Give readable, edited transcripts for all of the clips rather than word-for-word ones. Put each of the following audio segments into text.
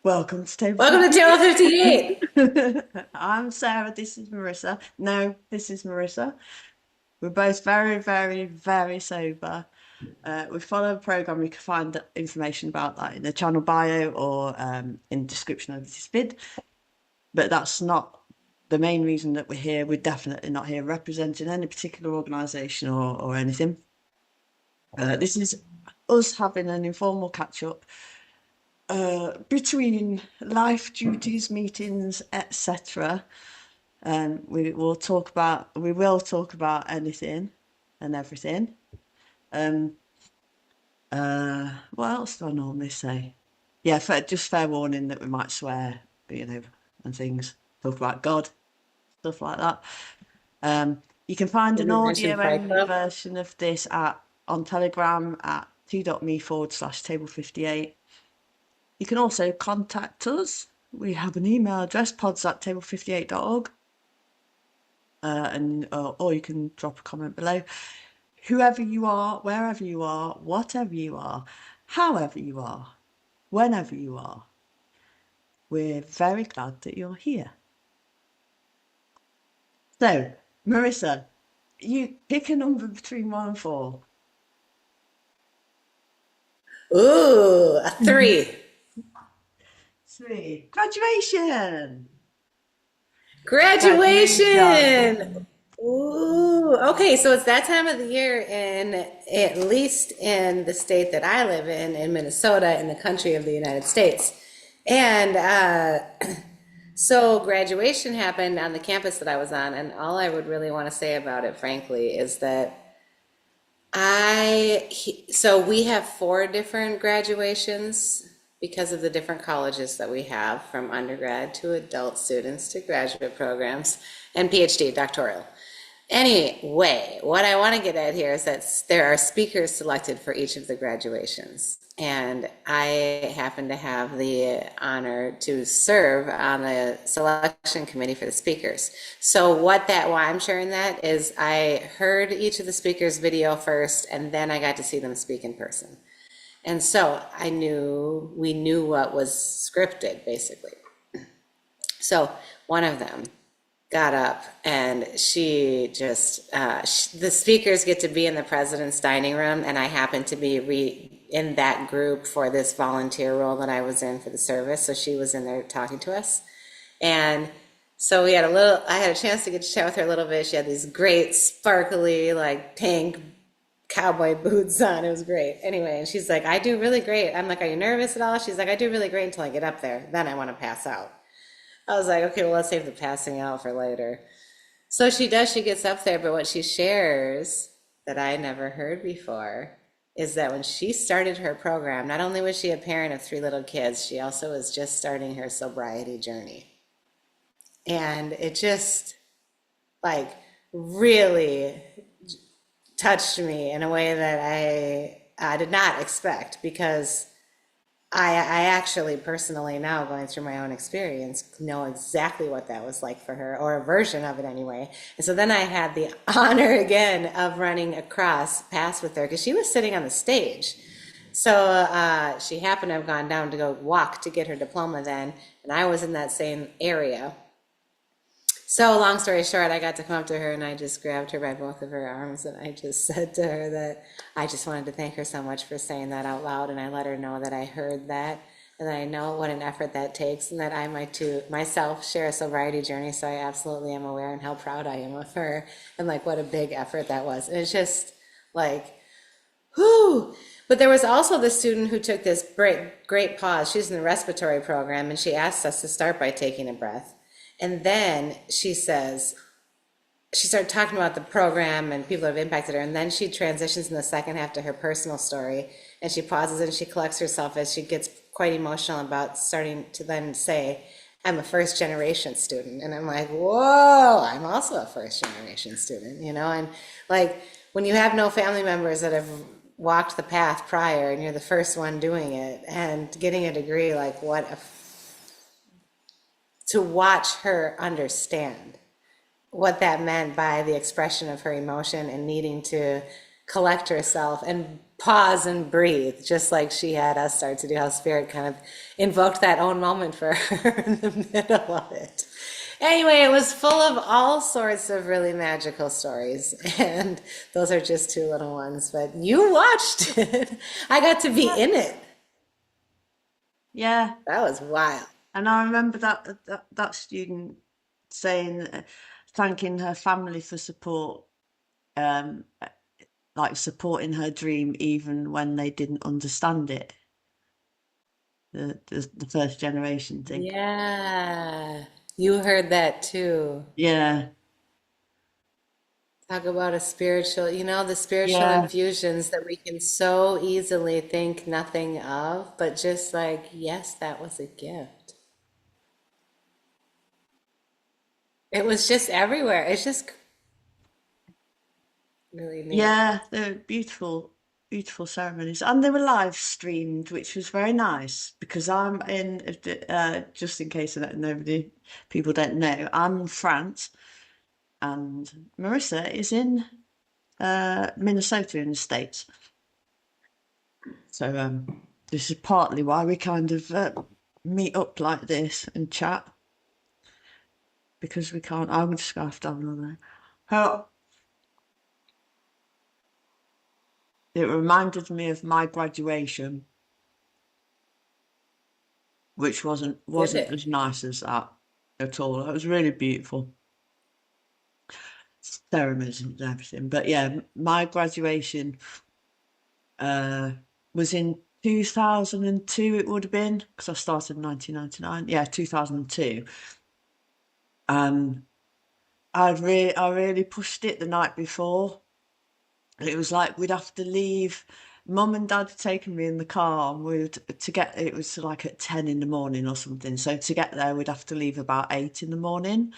Welcome to Table Welcome to Table 58. 58. I'm Sarah. This is Marissa. No, this is Marissa. We're both very, very, very sober. We follow a program. You can find information about that in the channel bio or in the description of this vid. But that's not the main reason that we're here. We're definitely not here representing any particular organisation or anything. This is us having an informal catch up between life duties, meetings, etc. We will talk about anything and everything. What else do I normally say? Yeah, just fair warning that we might swear, and things. Talk about God, stuff like that. You can find Did an we mention audio Fight only Club? version of this on Telegram at t.me/table58. You can also contact us. We have an email address, pods@table58.org. Or you can drop a comment below. Whoever you are, wherever you are, whatever you are, however you are, whenever you are, we're very glad that you're here. So, Marissa, you pick a number between 1 and 4. Ooh, a 3. 3. Graduation. Graduation. Graduation. Ooh, okay, so it's that time of the year in at least in the state that I live in Minnesota, in the country of the United States. And so graduation happened on the campus that I was on, and all I would really want to say about it, frankly, is that so we have 4 different graduations because of the different colleges that we have, from undergrad to adult students to graduate programs and PhD, doctoral. Anyway, what I want to get at here is that there are speakers selected for each of the graduations. And I happen to have the honor to serve on the selection committee for the speakers. So why I'm sharing that is I heard each of the speakers' video first, and then I got to see them speak in person. And so we knew what was scripted, basically. So one of them got up, and she just the speakers get to be in the president's dining room, and I happened to be in that group for this volunteer role that I was in for the service. So she was in there talking to us, and so I had a chance to get to chat with her a little bit. She had these great sparkly, like, pink cowboy boots on. It was great. Anyway, and she's like, I do really great. I'm like, are you nervous at all? She's like, I do really great until I get up there. Then I want to pass out. I was like, okay, well, let's save the passing out for later. So she gets up there, but what she shares that I never heard before is that when she started her program, not only was she a parent of 3 little kids, she also was just starting her sobriety journey. And it just, like, really touched me in a way that I did not expect, because I actually personally, now going through my own experience, know exactly what that was like for her, or a version of it anyway. And so then I had the honor again of running across paths with her, because she was sitting on the stage. So she happened to have gone down to go walk to get her diploma then, and I was in that same area. So long story short, I got to come up to her, and I just grabbed her by both of her arms, and I just said to her that I just wanted to thank her so much for saying that out loud. And I let her know that I heard that, and that I know what an effort that takes, and that I might too myself share a sobriety journey. So I absolutely am aware, and how proud I am of her, and like what a big effort that was. And it's just like, whoo. But there was also the student who took this great pause. She's in the respiratory program, and she asked us to start by taking a breath. And then she started talking about the program and people that have impacted her. And then she transitions in the second half to her personal story. And she pauses and she collects herself as she gets quite emotional about starting to then say, I'm a first generation student. And I'm like, whoa, I'm also a first generation student, And like, when you have no family members that have walked the path prior, and you're the first one doing it and getting a degree, like, to watch her understand what that meant by the expression of her emotion and needing to collect herself and pause and breathe, just like she had us start to do, how Spirit kind of invoked that own moment for her in the middle of it. Anyway, it was full of all sorts of really magical stories, and those are just two little ones, but you watched it. I got to be Yeah. in it. Yeah. That was wild. And I remember that student saying, thanking her family for support, um, like supporting her dream even when they didn't understand it. The first generation thing. Yeah, you heard that too. Yeah. Talk about a spiritual, the spiritual Yeah. infusions that we can so easily think nothing of, but just like, yes, that was a gift. It was just everywhere. It's just really neat. Yeah, they're beautiful, beautiful ceremonies, and they were live streamed, which was very nice because I'm in. Just in case that nobody, people don't know, I'm in France, and Marissa is in Minnesota in the States. So this is partly why we kind of meet up like this and chat because we can't. I would just have to have another. How it reminded me of my graduation, which Did wasn't it? as nice as that at all. It was really beautiful ceremonies and everything. But yeah, my graduation uh was in 2002. It would have been because I started in 1999. Yeah, 2002. And I really pushed it the night before. And it was like we'd have to leave. Mum and Dad had taken me in the car, and to get it was like at 10 in the morning or something. So to get there, we'd have to leave about 8 in the morning.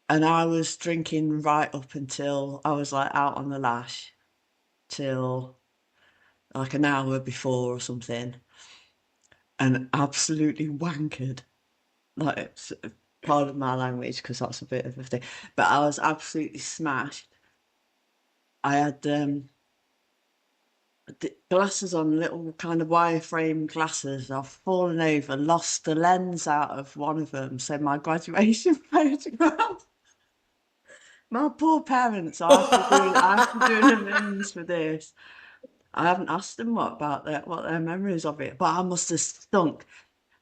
And I was drinking right up until I was like out on the lash till like an hour before or something, and absolutely wankered. Like, it's part of my language because that's a bit of a thing. But I was absolutely smashed. I had glasses on, little kind of wireframe glasses. I've fallen over, lost the lens out of one of them. So my graduation photograph. My poor parents. I have to do an amends for this. I haven't asked them what their memories of it, but I must have stunk.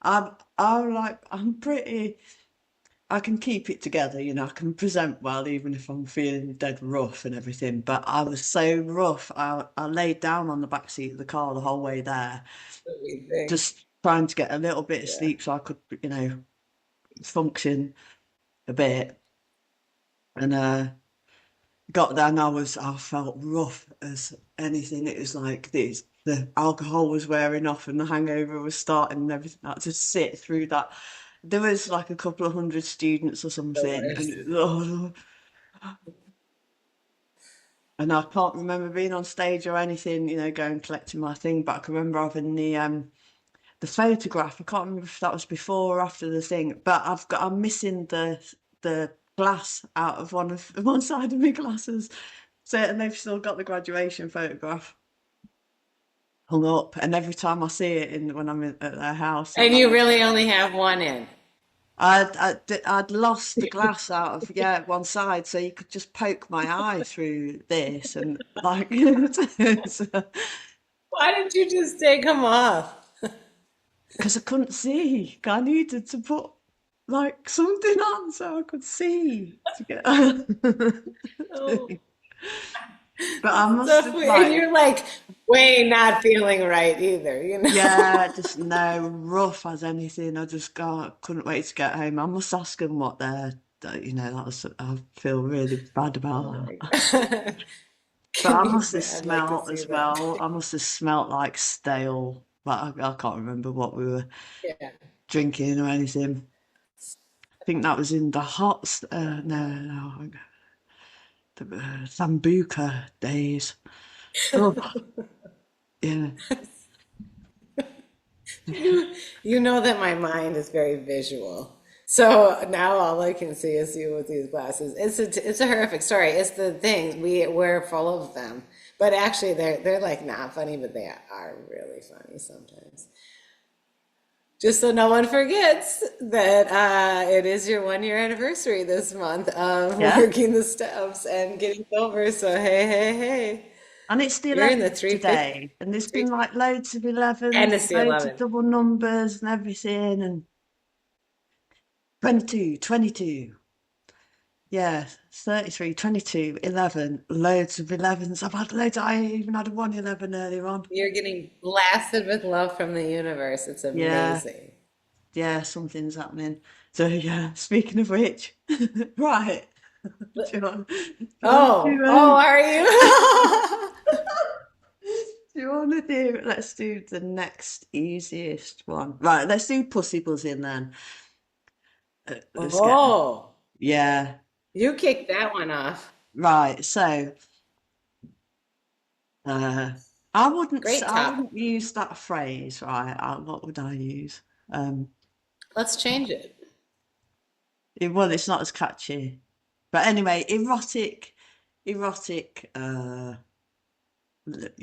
I'm pretty. I can keep it together, I can present well even if I'm feeling dead rough and everything. But I was so rough. I laid down on the back seat of the car the whole way there, What we think. just trying to get a little bit of Yeah. sleep so I could, function a bit. And got there and I felt rough as anything. It was like this, the alcohol was wearing off and the hangover was starting and everything. I had to sit through that. There was like a couple of hundred students or The something, worst. and I can't remember being on stage or anything, going collecting my thing, but I can remember having the photograph. I can't remember if that was before or after the thing, but I'm missing the glass out of one side of my glasses. So, and they've still got the graduation photograph hung up, and every time I see it when I'm at their house, And you really only have one in. I'd lost the glass out of one side, so you could just poke my eye through this, and like Why didn't you just take them off? because I couldn't see. I needed to put like something on so I could see to get. Oh, But I that's must so have funny. And like, you're like way not feeling right either. yeah, just no rough as anything. I just couldn't wait to get home. I must ask them what that was. I feel really bad Oh about my that. God. But Can I you must have say, I'd like to smelt see as that. well. I must have smelt like stale. But I can't remember what we were Yeah. drinking or anything. I think that was in the no, the Sambuca days. Oh, yeah. You know that my mind is very visual. So now all I can see is you with these glasses. It's a horrific story. It's the things we're full of them. But actually, they're like not funny, but they are really funny sometimes. Just so no one forgets that it is your 1 year anniversary this month of Yeah. working the steps and getting sober. So hey, hey, hey, And it's the you're in the 11th 350, today. And there's been like loads of 11s, and it's the loads of 11th. double numbers and everything. And 22, 22. Yeah, 33, 22, 11. Loads of 11s. I've had loads. I even had a 111 earlier on. You're getting blasted with love from the universe. It's Yeah, amazing. yeah, something's happening. So, yeah, speaking of which, right. Do you want to Oh, oh, are you? do you want to do, let's do the next easiest one. Right, let's do Pussy Buzzing then. Let's get, Oh, yeah, you kicked that one off. right. So, uh, Great I topic. wouldn't use that phrase, right? What would I use? Um, Let's change it. well, it's not as catchy, but anyway, erotic, you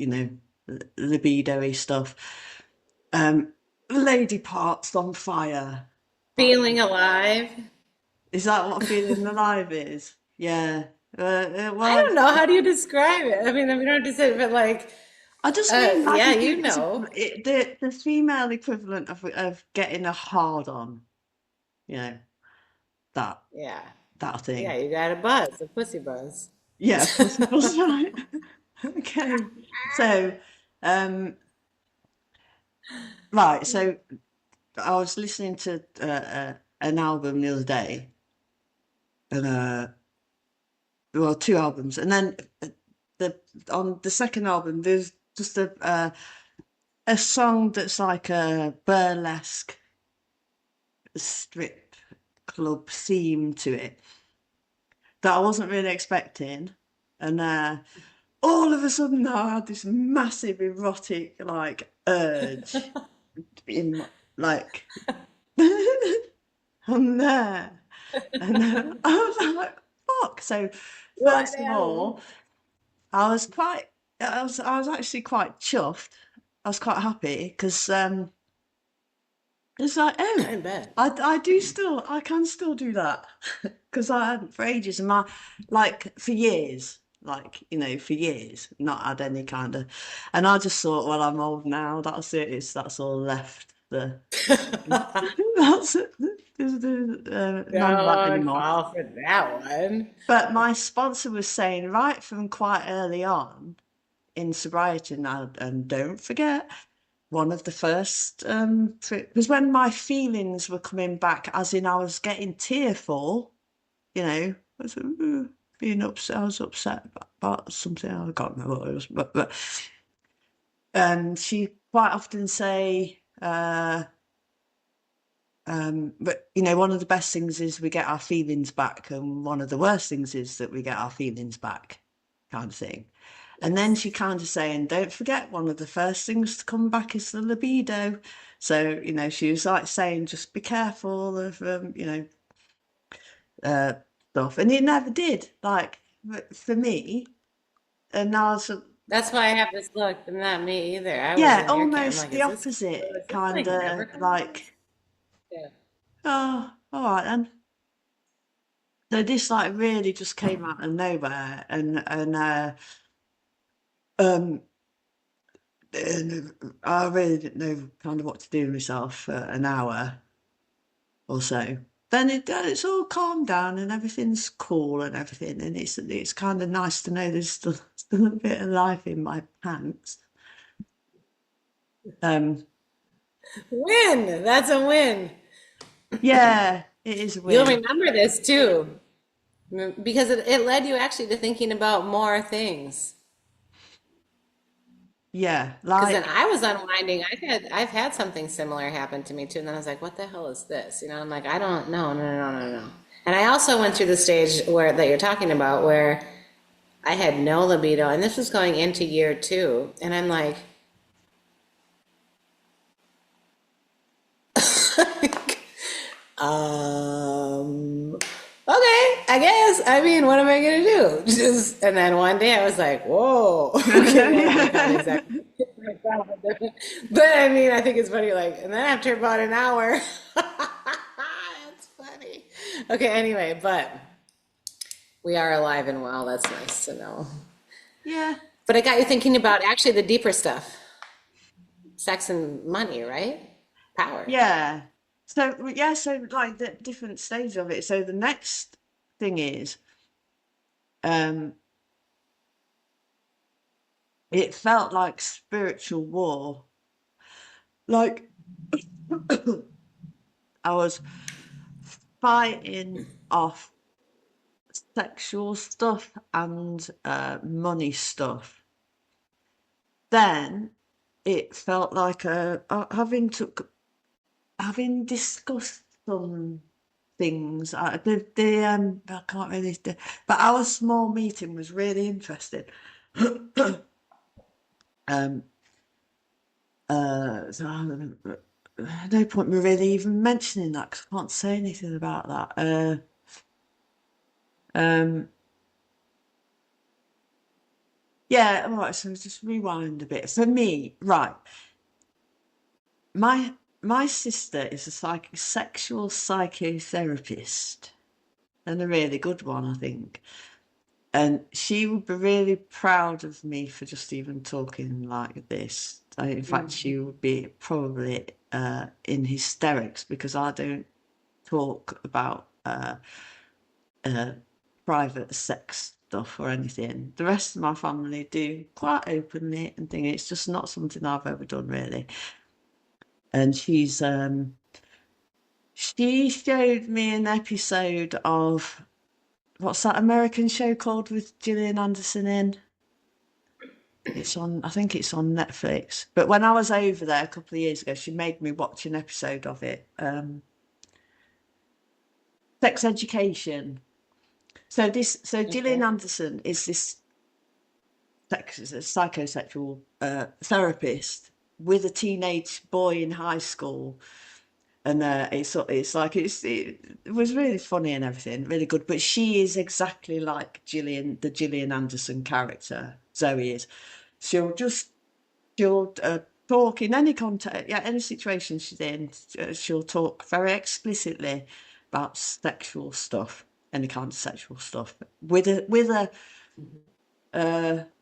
know, libido-y stuff. Um, lady parts on fire. That Feeling alive. is that what feeling alive is? Yeah. I Well, don't know. How do you describe it? I mean, we don't have to say it, but like, I just mean like yeah, if you you was know. the female equivalent of getting a hard on, you know, that Yeah. that Yeah, thing. you got a buzz, a pussy buzz. Yeah, pussy buzz, right? Okay. So, um, right. So I was listening to an album the other day, and well, two albums, and then the on the second album, there's just a song that's like a burlesque strip club theme to it that I wasn't really expecting, and all of a sudden I had this massive erotic like urge in my, like I'm there, and I was like, "Fuck!" So What first of happened? all, I was actually quite chuffed. I was quite happy because it's like, oh, I bet. I can still do that because I hadn't for ages, and my like for years, like for years, not had any kind of, and I just thought, well, I'm old now. That's it. That's all left. That's it. None of that Don't anymore. fall for that one. But my sponsor was saying right from quite early on in sobriety now, and don't forget one of the first was when my feelings were coming back, as in I was getting tearful, I was being upset. I was upset about something. I can't remember what it was, but and she quite often say, but one of the best things is we get our feelings back, and one of the worst things is that we get our feelings back, kind of thing. And then Yes. she kind of saying, don't forget, one of the first things to come back is the libido. So, she was like saying, just be careful of, uh, stuff. And it never did. Like, for me, and I was, That's why I have this look, but not me either. I was yeah, in your camp. I'm almost like, the is opposite, this kind like never of coming back? like, Yeah. oh, all right then. So this like really just came out of nowhere, um, and I really didn't know kind of what to do with myself for an hour or so. Then it's all calmed down and everything's cool and everything, and it's kind of nice to know there's still a bit of life in my pants. Um, Win! That's a win. yeah, it is a You'll win. remember this too, because it led you actually to thinking about more things. Yeah, Because then like I was unwinding. I've had something similar happen to me too, and then I was like, "What the hell is this?" I'm like, "I don't know, no, no, no, no, no." And I also went through the stage where that you're talking about, where I had no libido, and this was going into year two, and I'm like, okay, I I guess. I mean, what am I gonna do? Just and then one day I was like, "Whoa, okay." I think I'm exactly. But I mean, I think it's funny. Like, and then after about an hour, that's funny. Okay, anyway, but we are alive and well. That's nice to know. Yeah, But it got you thinking about actually the deeper stuff, sex and money, right? Power. yeah. So yeah, so like the different stages of it. So the next thing is, um, it felt like spiritual war. Like I was fighting off sexual stuff and money stuff. Then it felt like having discussed some things. I can't really, but our small meeting was really interesting. um, so no point me really even mentioning that because I can't say anything about that. Um, yeah, all right. So just rewind a bit. For me, right, my my sister is a sexual psychotherapist and a really good one, I think. And she would be really proud of me for just even talking like this. In fact, Mm-hmm. she would be probably in hysterics because I don't talk about uh, private sex stuff or anything. The rest of my family do quite openly and thing. It's just not something I've ever done really. And she showed me an episode of what's that American show called with Gillian Anderson in? It's on, I think it's on Netflix. But when I was over there a couple of years ago, she made me watch an episode of it. Sex Education. So Gillian Okay. Anderson is this psychosexual therapist with a teenage boy in high school, and it was really funny and everything, really good. But she is exactly like the Gillian Anderson character. Zoe is. She'll just she'll talk in any context, yeah, any situation she's in. She'll talk very explicitly about sexual stuff, any kind of sexual stuff, with a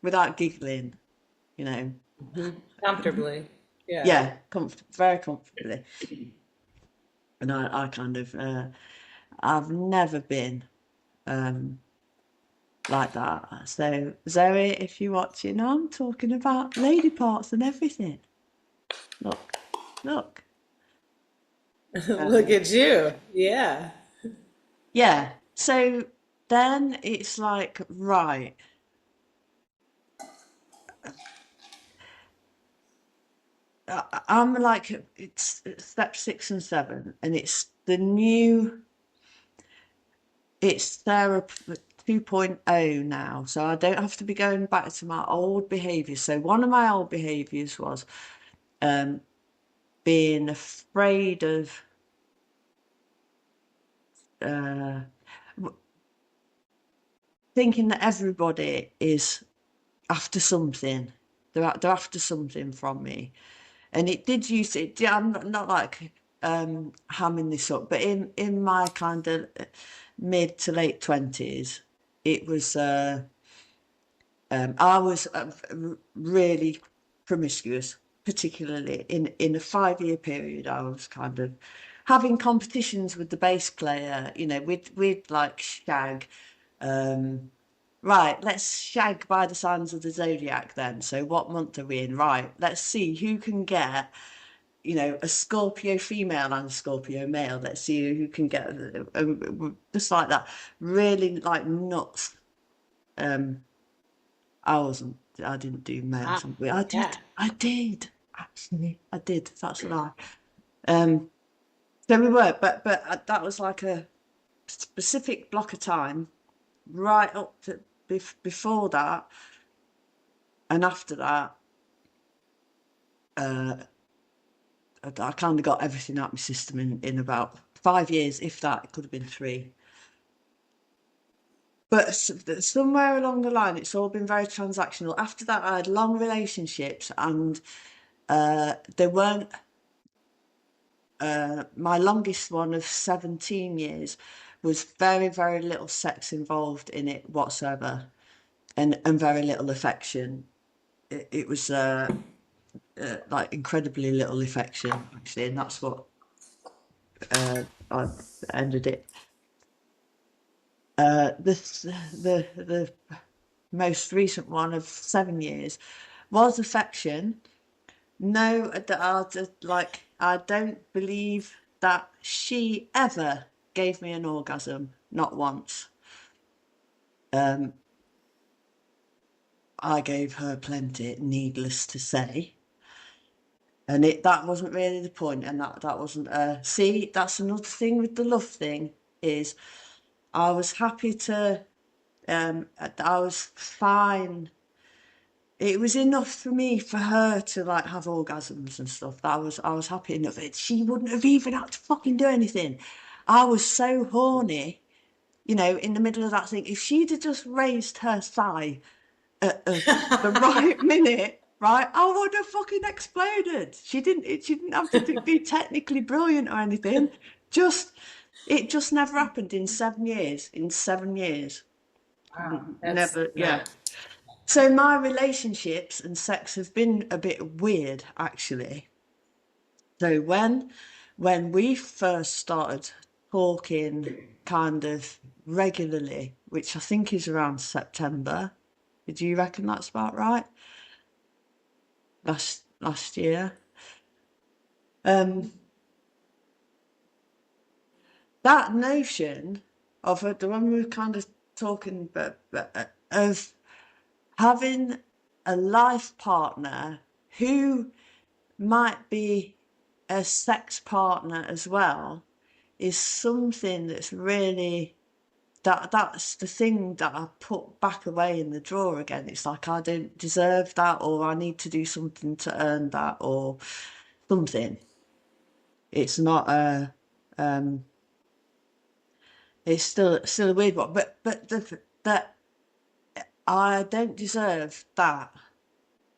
without giggling, you know. Comfortably. Yeah. Yeah, very comfortably. And I kind of, I've never been um, like that. So Zoe, if you're watching, I'm talking about lady parts and everything. Look, look. Look Um, at you. Yeah. yeah. So then it's like, right, I'm like, it's step 6 and 7, and it's therapy 2.0 now. So I don't have to be going back to my old behaviors. So one of my old behaviors was um, being afraid of uh, thinking that everybody is after something. They're after something from me. And it did use it. Yeah, I'm not like hamming this up, but in my kind of mid to late 20s, it was I was really promiscuous, particularly in a 5 year period. I was kind of having competitions with the bass player. You know, we'd like shag. Um, right, let's shag by the signs of the zodiac then. So what month are we in? Right, let's see who can get, a Scorpio female and a Scorpio male. Let's see who can get just like that. Really like nuts. Um, I didn't do Ah, males. yeah. I did actually. I did. That's a lie. Um, so we were, but that was like a specific block of time right up to before that and after that. Uh, I kind of got everything out of my system in about 5 years, if that. It could have been 3. But somewhere along the line, it's all been very transactional. After that, I had long relationships, and they weren't. My longest one of 17 years was very, very little sex involved in it whatsoever, and very little affection. It was like incredibly little affection, actually, and that's what I ended it. The most recent one of 7 years was affection. No, I don't believe that she ever gave me an orgasm, not once. Um, I gave her plenty, needless to say. And that wasn't really the point, and that wasn't see, that's another thing with the love thing, is I was happy to I was fine. It was enough for me for her to like have orgasms and stuff. That I was happy enough. She wouldn't have even had to fucking do anything. I was so horny, in the middle of that thing. If she'd have just raised her thigh at the right minute, right, I would have fucking exploded. She didn't have to be technically brilliant or anything. Just it just never happened in 7 years. In 7 years, Wow, that's never. Yeah. not. So my relationships and sex have been a bit weird, actually. So when we first started talking kind of regularly, which I think is around September, do you reckon that's about right? Last year. Um, that notion of the one we were kind of talking about, of having a life partner who might be a sex partner as well is something that's really that's the thing that I put back away in the drawer again. It's like I don't deserve that, or I need to do something to earn that, or something. It's not a it's still a weird one, but that I don't deserve that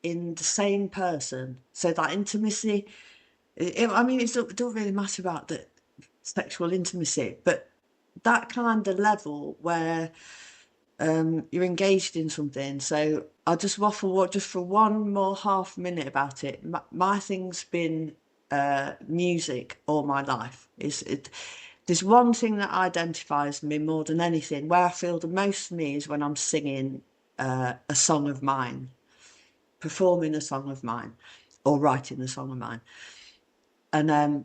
in the same person. So that intimacy, I mean, it don't really matter about the sexual intimacy, but that kind of level where you're engaged in something. So I'll just waffle just for one more half minute about it. My thing's been music all my life. There's one thing that identifies me more than anything. Where I feel the most me is when I'm singing a song of mine, performing a song of mine, or writing a song of mine. And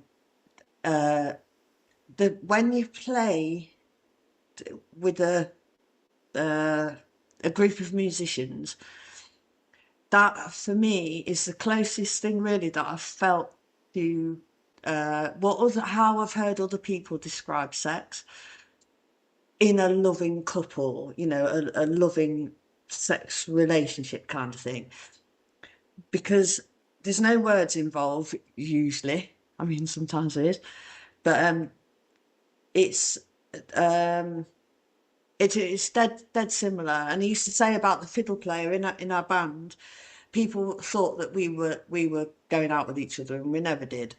the when you play with a group of musicians, that for me is the closest thing really that I've felt to how I've heard other people describe sex in a loving couple, a loving sex relationship kind of thing. Because there's no words involved usually. I mean, sometimes there is, but it's um, it's dead similar. And he used to say about the fiddle player in our band, people thought that we were going out with each other, and we never did.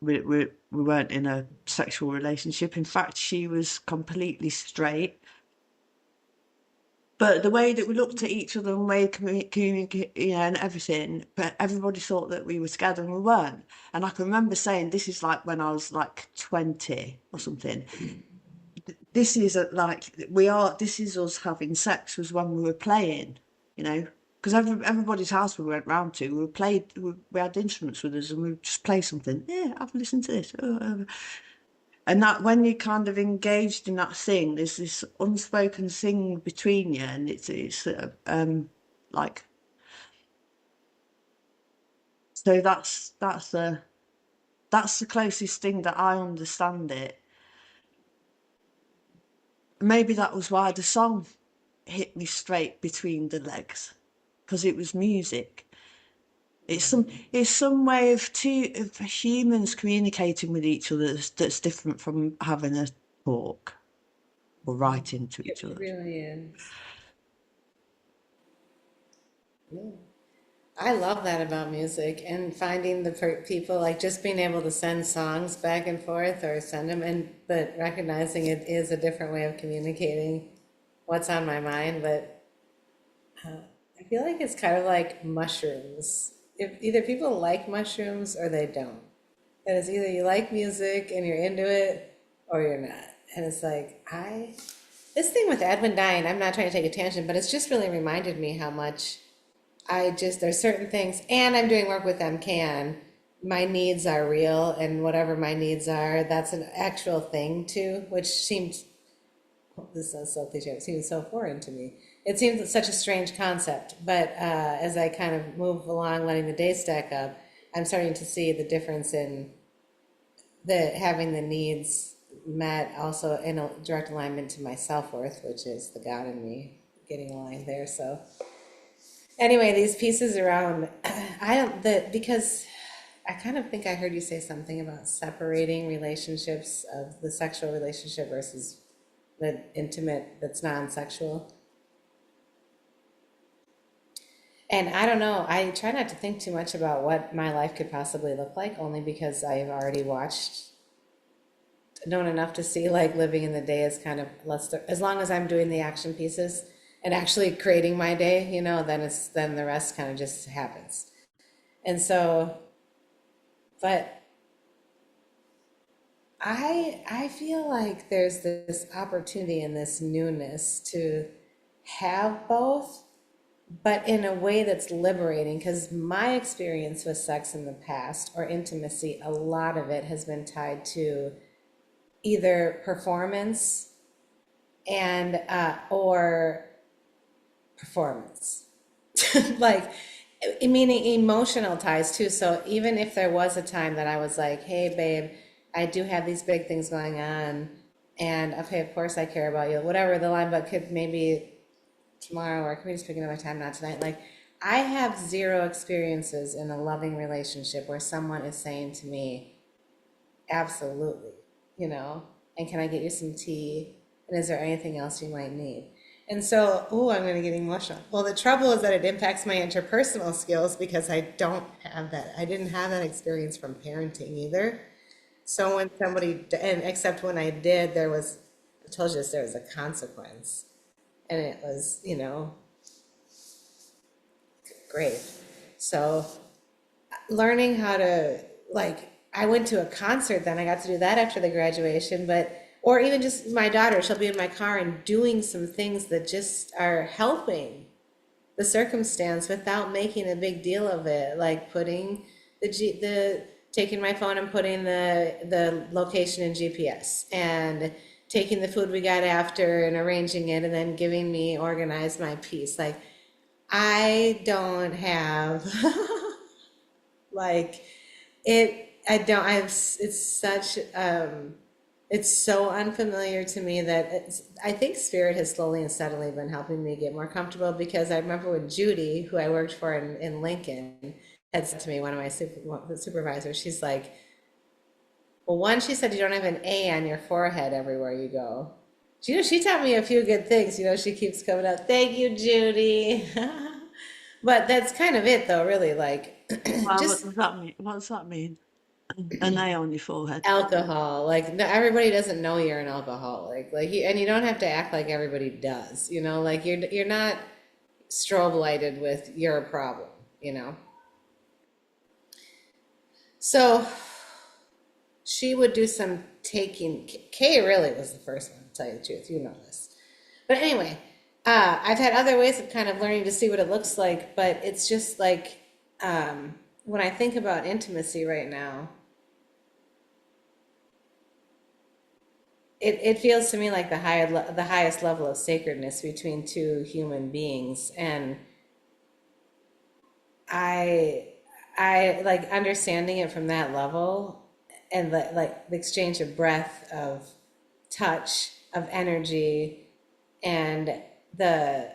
We weren't in a sexual relationship. In fact, she was completely straight. But the way that we looked at each other and way communicate, and everything, but everybody thought that we were together and we weren't. And I can remember saying, this is like when I was like 20 or something. This is this is us having sex was when we were playing, because everybody's house we went round to, we had instruments with us and we would just play something. Yeah, I've listened to this. And that when you kind of engaged in that thing, there's this unspoken thing between you, and it's like so that's the closest thing that I understand it. Maybe that was why the song hit me straight between the legs, because it was music. It's some way of humans communicating with each other that's different from having a talk. or right into It each other. really is. Yeah. I love that about music and finding the people, like just being able to send songs back and forth or send them, and but recognizing it is a different way of communicating what's on my mind. But I feel like it's kind of like mushrooms. If either people like mushrooms or they don't. And it's either you like music and you're into it or you're not. And it's like, this thing with Edwin dying, I'm not trying to take a tangent, but it's just really reminded me how much there's certain things, and I'm doing work with MCAN. My needs are real, and whatever my needs are, that's an actual thing too, which seems, this sounds so cliche, it seems so foreign to me. It seems such a strange concept, but as I kind of move along, letting the days stack up, I'm starting to see the difference in having the needs met, also in a direct alignment to my self-worth, which is the God in me getting aligned there. So anyway, these pieces around, I don't, because I kind of think I heard you say something about separating relationships of the sexual relationship versus the intimate that's non-sexual. And I don't know, I try not to think too much about what my life could possibly look like, only because I've already known enough to see like living in the day is kind of less, as long as I'm doing the action pieces and actually creating my day, then the rest kind of just happens. And so, but I feel like there's this opportunity and this newness to have both, but in a way that's liberating, because my experience with sex in the past or intimacy, a lot of it has been tied to either performance and or performance. Like, meaning emotional ties too. So even if there was a time that I was like, hey babe, I do have these big things going on, and okay, of course I care about you, whatever the line, but could maybe tomorrow, or can we just pick another time, not tonight? Like, I have zero experiences in a loving relationship where someone is saying to me, absolutely, you know, and can I get you some tea? And is there anything else you might need? And so, oh, I'm going to get emotional. Well, the trouble is that it impacts my interpersonal skills because I don't have that. I didn't have that experience from parenting either. So when and except when I did, I told you this, there was a consequence. And it was, great. So learning how to, like, I went to a concert, then I got to do that after the graduation, or even just my daughter, she'll be in my car and doing some things that just are helping the circumstance without making a big deal of it, like putting taking my phone and putting the location in GPS, and taking the food we got after and arranging it, and then giving me organize my piece. Like, I don't have like I don't, it's such, it's so unfamiliar to me that I think spirit has slowly and steadily been helping me get more comfortable, because I remember when Judy, who I worked for in Lincoln, had said to me, one of my supervisors, she's like, well, one, she said, you don't have an A on your forehead everywhere you go. She taught me a few good things. She keeps coming up. Thank you, Judy. But that's kind of it, though, really. Like, Well, what just does that mean? What does that mean? An A on your forehead. alcohol. Like, no, everybody doesn't know you're an alcoholic. And you don't have to act like everybody does. Like you're not strobe lighted with your problem. You know. So she would do some taking. Kay really was the first one, to tell you the truth. You know this. But anyway, I've had other ways of kind of learning to see what it looks like, but it's just like, when I think about intimacy right now, it feels to me like the highest level of sacredness between two human beings, and I I like understanding it from that level, and like the exchange of breath, of touch, of energy, and the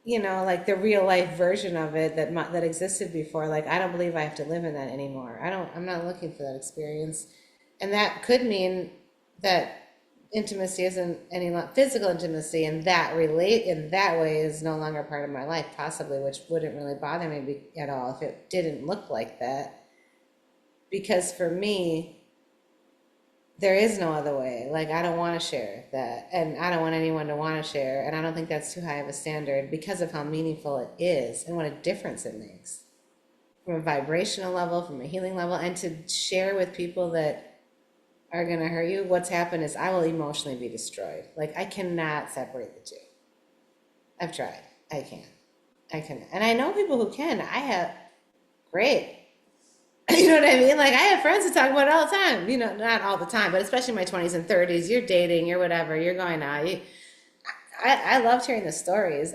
like the real life version of it that existed before. Like, I don't believe I have to live in that anymore. I'm not looking for that experience. And that could mean that intimacy isn't any physical intimacy, and that relate in that way is no longer part of my life, possibly, which wouldn't really bother me at all if it didn't look like that. Because for me, there is no other way. Like, I don't want to share that, and I don't want anyone to want to share, and I don't think that's too high of a standard because of how meaningful it is and what a difference it makes from a vibrational level, from a healing level, and to share with people that are going to hurt you. What's happened is I will emotionally be destroyed. Like, I cannot separate the two. I've tried. I can't. I can. And I know people who can. I have great. You know what I mean? Like, I have friends who talk about it all the time. You know, not all the time, but especially in my 20s and 30s. You're dating, you're whatever, you're going out. I loved hearing the stories.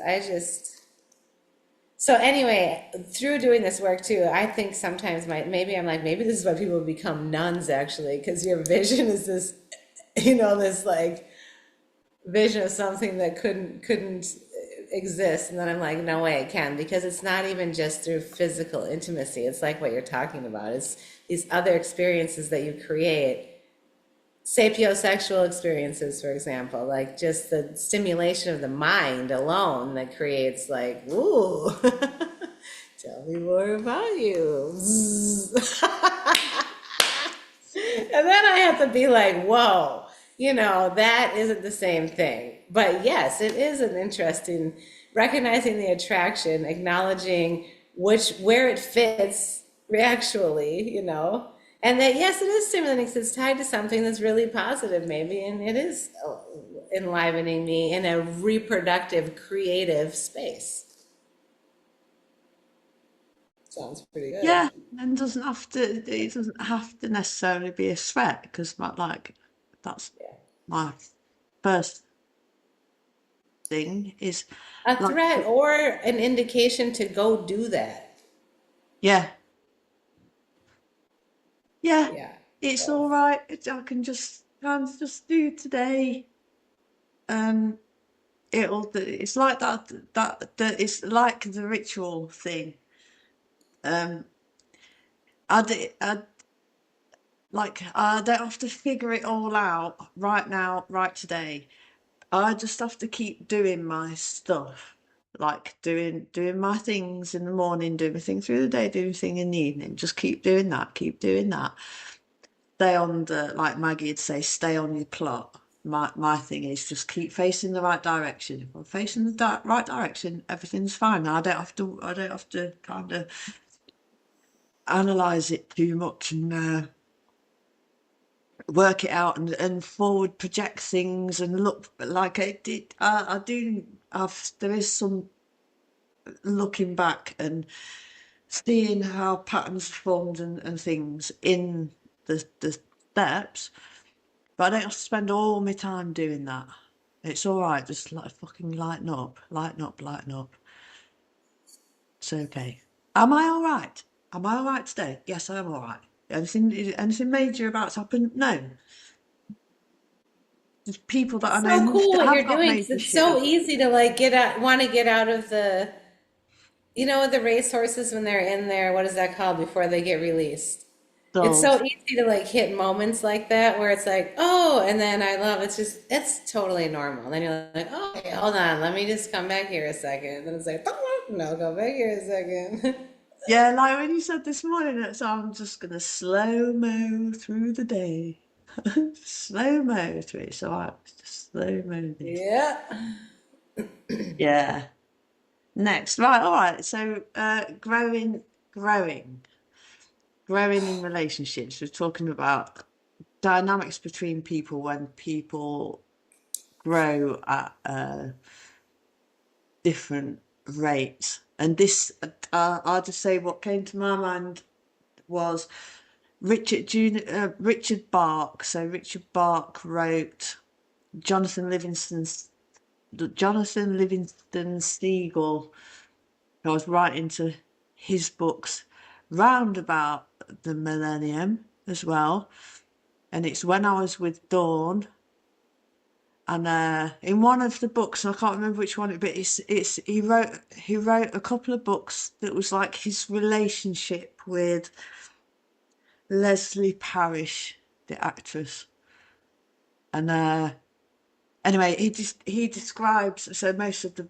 So anyway, through doing this work too, I think sometimes maybe I'm like, maybe this is why people become nuns actually, because your vision is this, this like vision of something that couldn't exist. And then I'm like, no way it can, because it's not even just through physical intimacy. It's like what you're talking about. It's these other experiences that you create, sapiosexual experiences, for example, like just the stimulation of the mind alone that creates like, ooh, tell me more about you. And then I have to be like, whoa, that isn't the same thing. But yes, it is an interesting recognizing the attraction, acknowledging where it fits actually, and that yes, it is stimulating because it's tied to something that's really positive, maybe, and it is enlivening me in a reproductive, creative space. Sounds pretty good. Yeah, and it doesn't have to necessarily be a threat because that's Yeah. my first thing is A like, threat or an indication to go do that. yeah, yeah, Yeah. it's So, all right. I can just do today. Um, it's like that it's like the ritual thing. Um, I I don't have to figure it all out right now, right today. I just have to keep doing my stuff, like doing my things in the morning, doing my thing through the day, doing thing in the evening. Just keep doing that, keep doing that. Stay on the like Maggie'd say, stay on your plot. My thing is just keep facing the right direction. If I'm facing the right direction, everything's fine. I don't have to kind of analyze it too much and work it out and forward project things and look like I did. I do. There is some looking back and seeing how patterns formed and things in the steps, but I don't have to spend all my time doing that. It's all right. Just like fucking lighten up, lighten up, lighten up. It's okay. Am I all right? Am I all right today? Yes, I am all right. Anything major about to happen? No. There's people that I it's know so cool what have you're got doing because major it's shit so happen. easy to like want to get out of the racehorses when they're in there. What is that called before they get released? It's So so easy to like hit moments like that where it's like, oh, and then it's totally normal. Then you're like, oh, okay, hold on, let me just come back here a second. Then it's like, no, go back here a second. yeah, like when you said this morning that I'm just gonna slow mo through the day. Slow mo through it. So I just slow mo this. Yeah. Yeah. Next. Right, all right. So growing, growing in relationships. We're talking about dynamics between people when people grow at different rates. And this, I'll just say what came to my mind was Richard Bark. So Richard Bark wrote Jonathan Livingston's Jonathan Livingston Seagull. I was writing to his books round about the millennium as well, and it's when I was with Dawn. And in one of the books, I can't remember which one, but it's he wrote a couple of books that was like his relationship with Leslie Parish, the actress, and Anyway, he describes, so most of the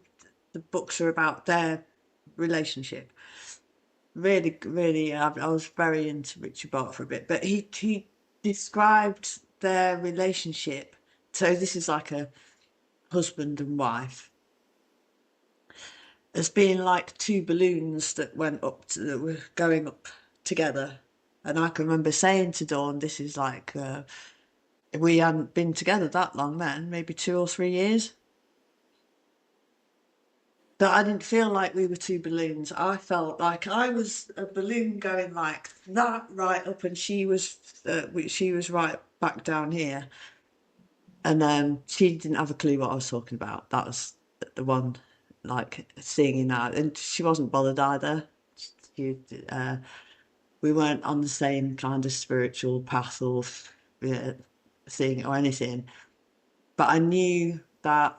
books are about their relationship. Really, really, I was very into Richard Bart for a bit, but he described their relationship. So this is like a husband and wife as being like two balloons that went up that were going up together. And I can remember saying to Dawn, "This is like we hadn't been together that long then, maybe 2 or 3 years." That I didn't feel like we were two balloons. I felt like I was a balloon going like that right up, and she was right back down here, and she didn't have a clue what I was talking about. That was the one, like singing out, and she wasn't bothered either. She, uh, we weren't on the same kind of spiritual path or thing or anything. But I knew that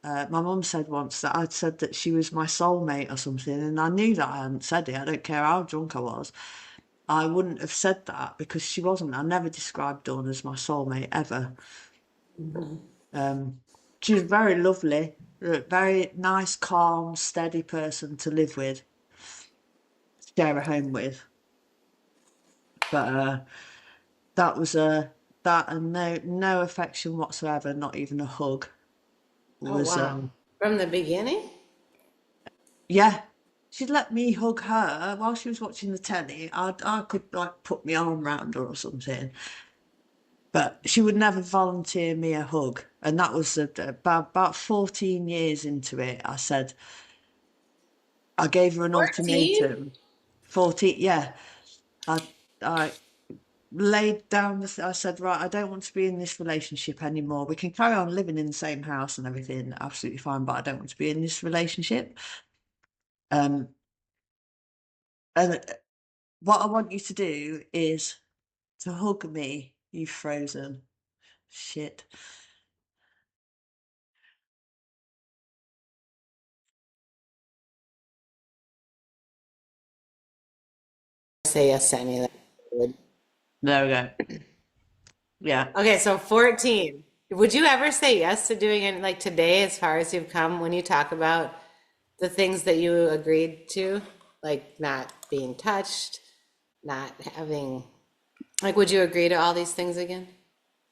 my mum said once that I'd said that she was my soulmate or something, and I knew that I hadn't said it. I don't care how drunk I was. I wouldn't have said that because she wasn't. I never described Dawn as my soulmate ever. Um, she was very lovely, a very nice, calm, steady person to live with, share a home with. But that was that, and no affection whatsoever, not even a hug. Oh, Was wow. From the beginning? Yeah, she'd let me hug her while she was watching the telly. I could like put my arm round her or something, but she would never volunteer me a hug. And that was about 14 years into it. I said I gave her an 14? ultimatum. 14, yeah. I I laid down I said, right, I don't want to be in this relationship anymore. We can carry on living in the same house and everything, absolutely fine, but I don't want to be in this relationship. Um, and what I want you to do is to hug me, you frozen shit. Say yes to any of that. There we go. Yeah. Okay, so 14. Would you ever say yes to doing it like today, as far as you've come, when you talk about the things that you agreed to, like not being touched, not having, like, would you agree to all these things again?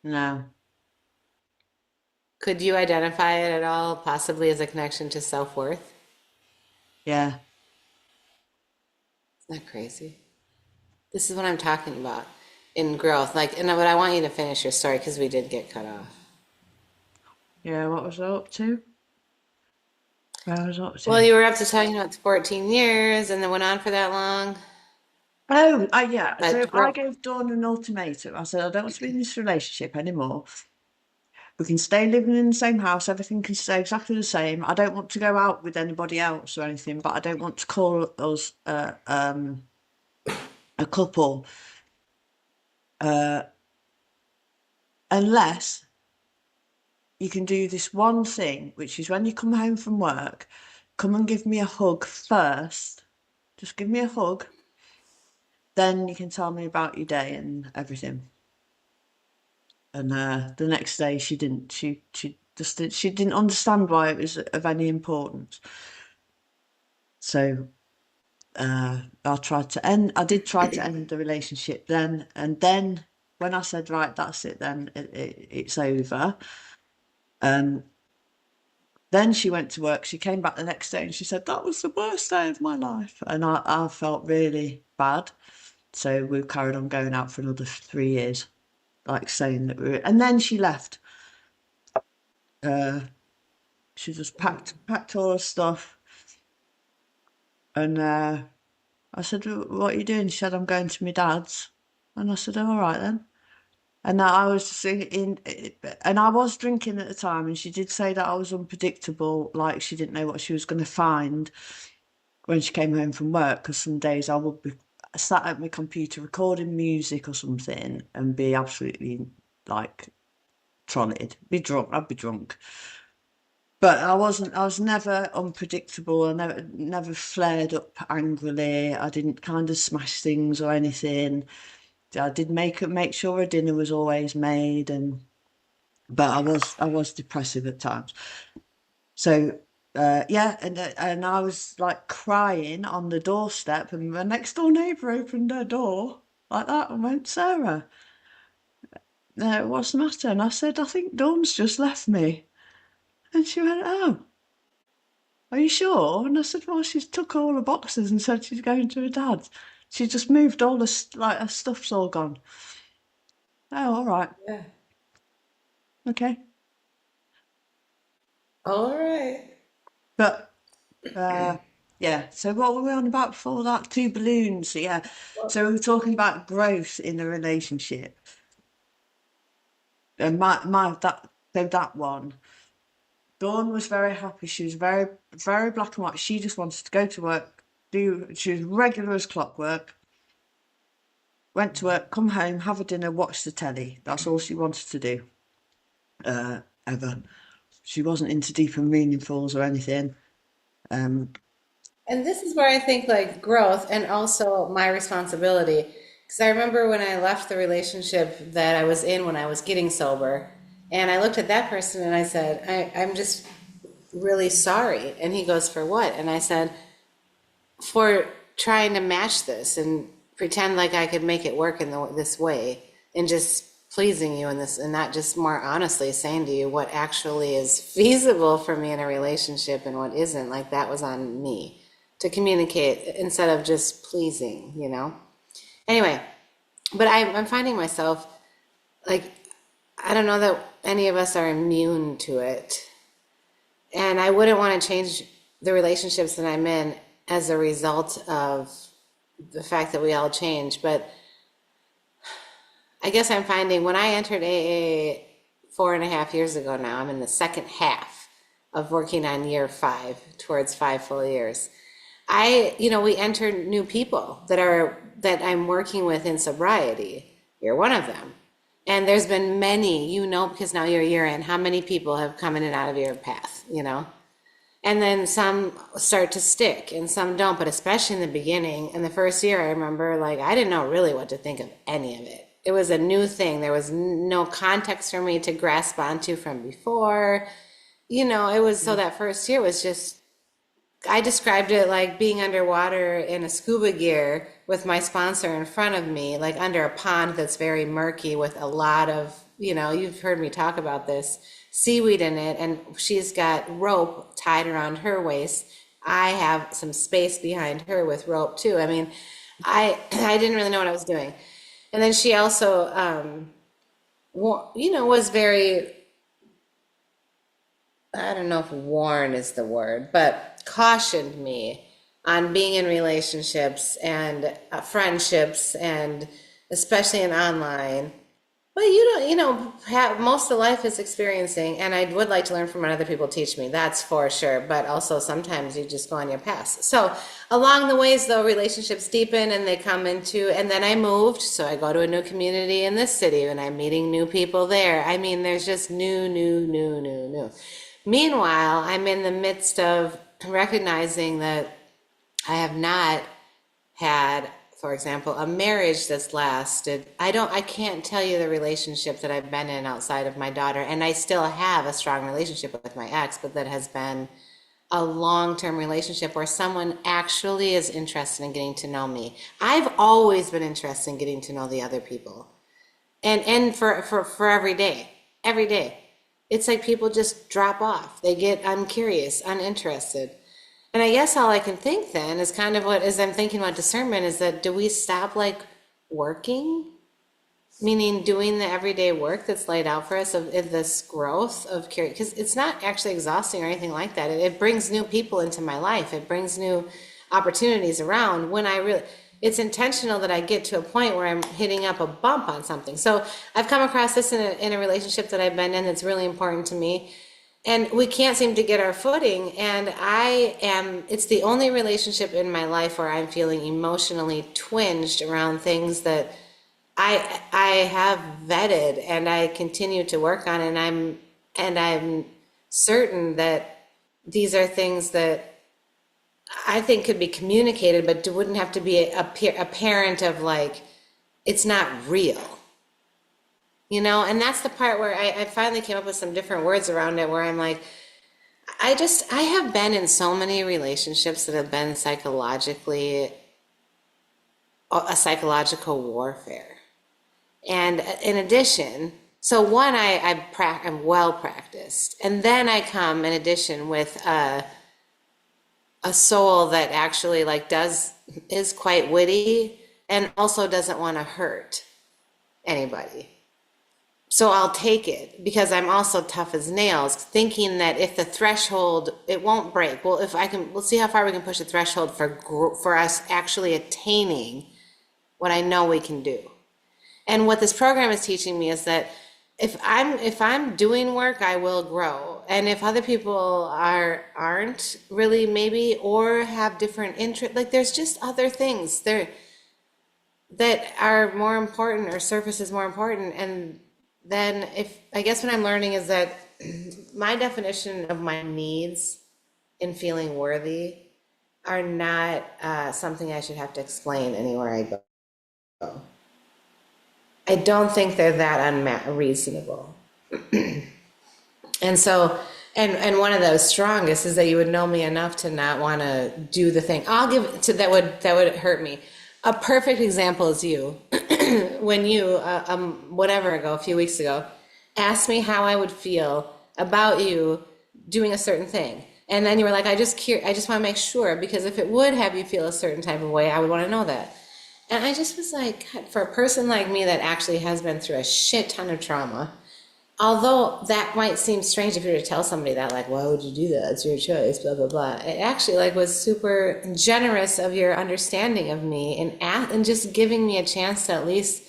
No. Could you identify it at all, possibly as a connection to self-worth? Yeah. Isn't that crazy? This is what I'm talking about in growth. Like, and but I want you to finish your story because we did get cut off. Yeah. What was I up to? Where was I up Well, to? you were up to talking about 14 years and then went on for that long. Oh, yeah. So But I growth. gave Dawn an ultimatum. I said, I don't want to be in this relationship anymore. We can stay living in the same house. Everything can stay exactly the same. I don't want to go out with anybody else or anything, but I don't want to call us a couple uh, unless you can do this one thing, which is when you come home from work, come and give me a hug first. Just give me a hug. Then you can tell me about your day and everything. And the next day she didn't. She didn't understand why it was of any importance. So I tried to end. I did try to end the relationship then, and then when I said right, that's it. Then it's over. Um, Then she went to work. She came back the next day and she said, that was the worst day of my life. And I felt really bad. So we carried on going out for another 3 years, like saying that we were. And then she left. Uh, she just packed all her stuff. And I said, what are you doing? She said, I'm going to my dad's. And I said, oh, all right then. And I was in, and I was drinking at the time. And she did say that I was unpredictable, like she didn't know what she was going to find when she came home from work, because some days I would be sat at my computer recording music or something and be absolutely like trolleyed, be drunk, I'd be drunk. But I wasn't, I was never unpredictable. I never flared up angrily. I didn't kind of smash things or anything. I did make sure a dinner was always made, and but I was depressive at times. So yeah, and I was like crying on the doorstep, and my next door neighbour opened her door like that and went, "Sarah, what's the matter?" And I said, "I think Dawn's just left me." And she went, "Oh, are you sure?" And I said, "Well, she's took all the boxes and said she's going to her dad's. She just moved all the like her stuff's all gone." Oh, all right, Yeah. okay. All right. But yeah. So what were we on about before that? Two balloons. Yeah. So we were talking about growth in the relationship, and my that so that one. Dawn was very happy. She was very very black and white. She just wanted to go to work. She was regular as clockwork. Went to work, come home, have a dinner, watch the telly. That's all she wanted to do. Ever. She wasn't into deep and meaningfuls or anything. Um, And this is where I think like growth and also my responsibility. Because I remember when I left the relationship that I was in when I was getting sober, and I looked at that person and I said, I'm just really sorry. And he goes, for what? And I said, for trying to match this and pretend like I could make it work in this way and just pleasing you in this and not just more honestly saying to you what actually is feasible for me in a relationship and what isn't. Like that was on me to communicate instead of just pleasing, you know? Anyway, but I'm finding myself like, I don't know that any of us are immune to it. And I wouldn't want to change the relationships that I'm in as a result of the fact that we all change. But I guess I'm finding when I entered AA 4.5 years ago now, I'm in the second half of working on year 5 towards 5 full years. We enter new people that I'm working with in sobriety. You're one of them. And there's been many, because now you're a year in, how many people have come in and out of your path? And then some start to stick and some don't, but especially in the beginning, in the first year, I remember like I didn't know really what to think of any of it. It was a new thing. There was no context for me to grasp onto from before. It was so that first year was just, I described it like being underwater in a scuba gear with my sponsor in front of me, like under a pond that's very murky with a lot of, you've heard me talk about this, seaweed in it, and she's got rope tied around her waist. I have some space behind her with rope too. I mean, I didn't really know what I was doing. And then she also, was very, I don't know if warn is the word, but cautioned me on being in relationships and friendships and especially in online. But most of life is experiencing, and I would like to learn from what other people teach me, that's for sure. But also sometimes you just go on your past. So along the ways, though, relationships deepen and they come into, and then I moved, so I go to a new community in this city and I'm meeting new people there. I mean, there's just new, new, new, new, new. Meanwhile, I'm in the midst of recognizing that I have not had, for example, a marriage that's lasted. I can't tell you the relationship that I've been in outside of my daughter, and I still have a strong relationship with my ex, but that has been a long-term relationship where someone actually is interested in getting to know me. I've always been interested in getting to know the other people. And for every day. It's like people just drop off. They get uncurious, uninterested. And I guess all I can think then is kind of what, as I'm thinking about discernment, is that do we stop like working? Meaning doing the everyday work that's laid out for us of this growth of curiosity, because it's not actually exhausting or anything like that. It brings new people into my life. It brings new opportunities around when it's intentional that I get to a point where I'm hitting up a bump on something. So I've come across this in a relationship that I've been in that's really important to me. And we can't seem to get our footing. And it's the only relationship in my life where I'm feeling emotionally twinged around things that I have vetted and I continue to work on, and I'm certain that these are things that I think could be communicated, but wouldn't have to be a parent of like, it's not real. And that's the part where I finally came up with some different words around it where I'm like, I have been in so many relationships that have been psychologically, a psychological warfare. And in addition, so one, I'm well practiced. And then I come in addition with a soul that actually is quite witty and also doesn't want to hurt anybody. So I'll take it because I'm also tough as nails, thinking that if the threshold, it won't break. Well, if I can, we'll see how far we can push the threshold for us actually attaining what I know we can do. And what this program is teaching me is that if I'm doing work, I will grow. And if other people aren't really maybe or have different interest, like there's just other things there that are more important or surface is more important. And then if I guess what I'm learning is that my definition of my needs in feeling worthy are not something I should have to explain anywhere I go. I don't think they're that unreasonable. And so, and one of those strongest is that you would know me enough to not want to do the thing. I'll give to that would hurt me. A perfect example is you, when you whatever ago, a few weeks ago, asked me how I would feel about you doing a certain thing, and then you were like, I just want to make sure because if it would have you feel a certain type of way, I would want to know that. And I just was like, God, for a person like me that actually has been through a shit ton of trauma, although that might seem strange if you were to tell somebody that, like, why would you do that? It's your choice, blah, blah, blah. It actually was super generous of your understanding of me and just giving me a chance to at least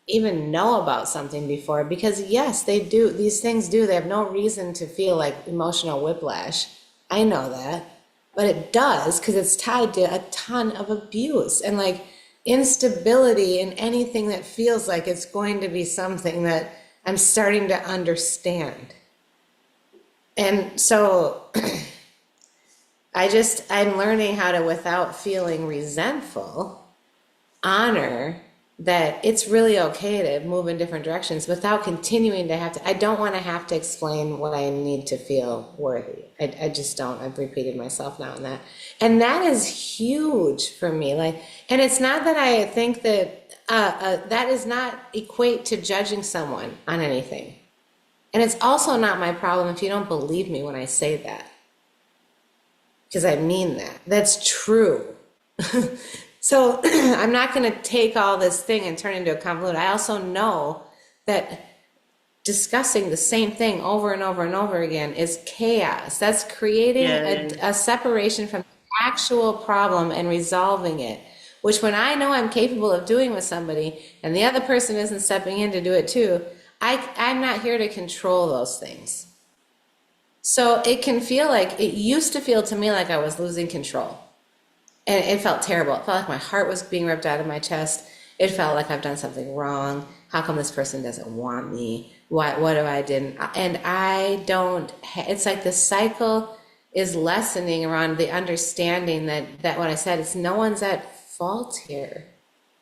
even know about something before. Because yes, they do, these things do. They have no reason to feel like emotional whiplash. I know that. But it does because it's tied to a ton of abuse and instability in anything that feels like it's going to be something that I'm starting to understand. And so I'm learning how to, without feeling resentful, honor that it's really okay to move in different directions without continuing to I don't want to have to explain what I need to feel worthy. I just don't. I've repeated myself now and that. And that is huge for me. And it's not that I think that, that does not equate to judging someone on anything. And it's also not my problem if you don't believe me when I say that. Because I mean that. That's true. So I'm not going to take all this thing and turn it into a convoluted. I also know that discussing the same thing over and over and over again is chaos. That's creating a separation from the actual problem and resolving it, which when I know I'm capable of doing with somebody and the other person isn't stepping in to do it too, I'm not here to control those things. So it used to feel to me like I was losing control. And it felt terrible. It felt like my heart was being ripped out of my chest. It felt like I've done something wrong. How come this person doesn't want me? What have I done? And I don't, it's like the cycle is lessening around the understanding that what I said is no one's at fault here.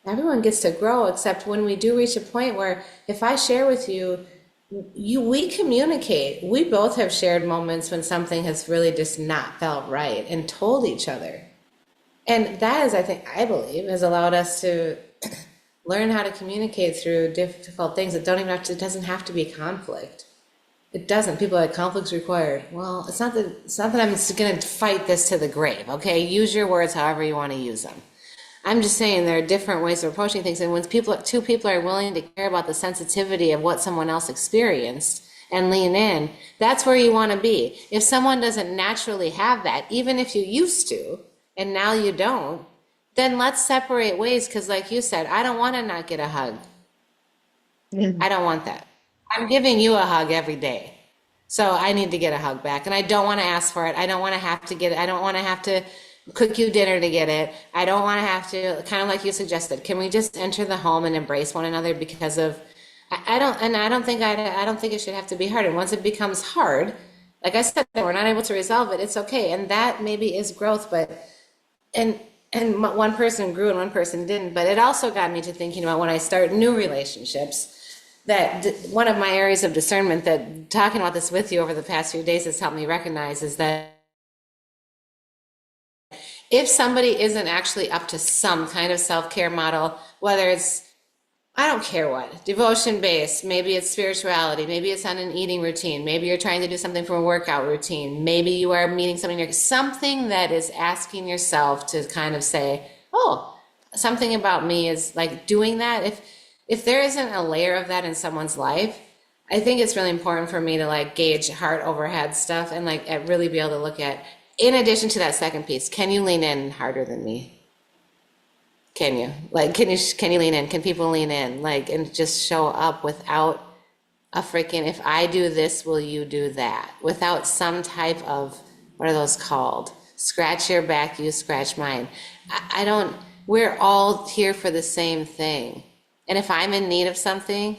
Everyone gets to grow, except when we do reach a point where if I share with you, we communicate. We both have shared moments when something has really just not felt right and told each other. And that is, I believe, has allowed us to learn how to communicate through difficult things that it doesn't have to be conflict. It doesn't. People are like, conflict's required. Well, it's not that I'm going to fight this to the grave, okay? Use your words however you want to use them. I'm just saying there are different ways of approaching things. And when two people are willing to care about the sensitivity of what someone else experienced and lean in, that's where you want to be. If someone doesn't naturally have that, even if you used to, and now you don't, then let's separate ways. Because like you said, I don't want to not get a hug. I don't want that. I'm giving you a hug every day. So I need to get a hug back. And I don't want to ask for it. I don't want to have to get it. I don't want to have to cook you dinner to get it. I don't want to have to, kind of like you suggested, can we just enter the home and embrace one another because of, I don't think it should have to be hard. And once it becomes hard, like I said, we're not able to resolve it. It's okay. And that maybe is growth, but and one person grew and one person didn't, but it also got me to thinking about when I start new relationships, one of my areas of discernment that talking about this with you over the past few days has helped me recognize is that if somebody isn't actually up to some kind of self-care model, whether it's, I don't care what, devotion based, maybe it's spirituality, maybe it's on an eating routine, maybe you're trying to do something for a workout routine, maybe you are meeting something that is asking yourself to kind of say, oh, something about me is like doing that. If there isn't a layer of that in someone's life, I think it's really important for me to like gauge heart over head stuff and like really be able to look at, in addition to that second piece, can you lean in harder than me? Can you? Like, can you lean in? Can people lean in? Like, and just show up without a freaking, if I do this, will you do that? Without some type of, what are those called? Scratch your back, you scratch mine. I don't, we're all here for the same thing. And if I'm in need of something,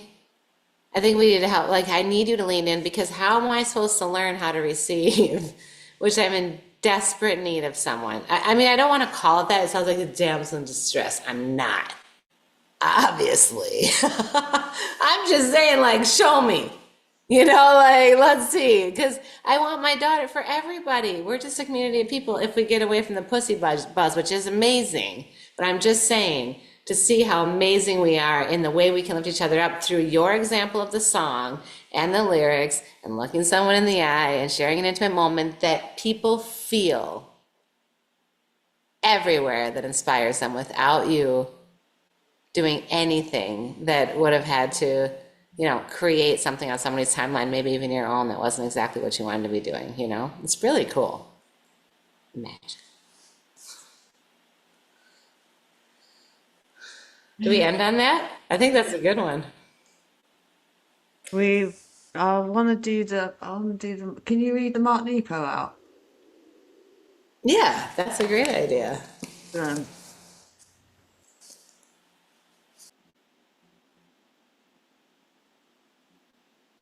I think we need to help. Like, I need you to lean in because how am I supposed to learn how to receive? Which I'm in desperate need of someone. I mean, I don't want to call it that. It sounds like a damsel in distress. I'm not, obviously. I'm just saying, like, show me. Like, let's see. Because I want my daughter for everybody. We're just a community of people if we get away from the pussy buzz, which is amazing. But I'm just saying, to see how amazing we are in the way we can lift each other up through your example of the song and the lyrics and looking someone in the eye and sharing an intimate moment that people feel everywhere that inspires them without you doing anything that would have had to, create something on somebody's timeline, maybe even your own, that wasn't exactly what you wanted to be doing. It's really cool. Magic. Do we end on that? I think that's a good one. We, I want to do the, can you read the Mark Nepo out? Yeah, that's a great idea. Um,